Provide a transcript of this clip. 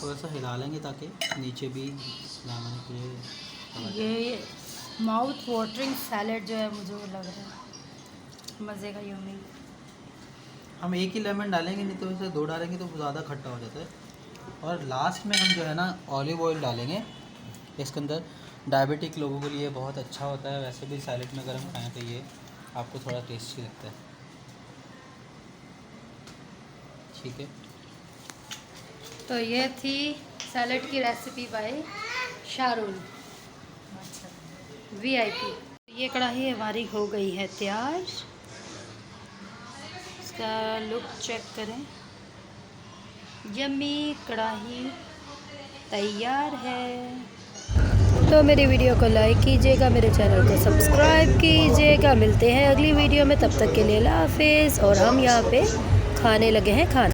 थोड़ा सा हिला लेंगे ताकि नीचे भी लेमन के ये माउथ वाटरिंग सैलेड जो है मुझे वो लग रहा है मज़े का यम्मी। हम एक ही लेमन डालेंगे, नहीं तो इसे 2 डालेंगे तो ज़्यादा खट्टा हो जाता है। और लास्ट में हम जो है ना ऑलिव ऑयल डालेंगे इसके अंदर। डायबिटिक लोगों के लिए बहुत अच्छा होता है, वैसे भी सैलेड में अगर हम खाएँ तो ये आपको थोड़ा टेस्टी लगता है। ठीक है, तो ये थी सैलेड की रेसिपी बाय शारून VIP। ये कढ़ाई हमारी हो गई है तैयार, इसका लुक चेक करें। यम्मी कढ़ाई तैयार है। तो मेरी वीडियो को लाइक कीजिएगा, मेरे चैनल को सब्सक्राइब कीजिएगा। मिलते हैं अगली वीडियो में, तब तक के लिए अल्लाह हाफिज़। और हम यहाँ पे खाने लगे हैं खाना।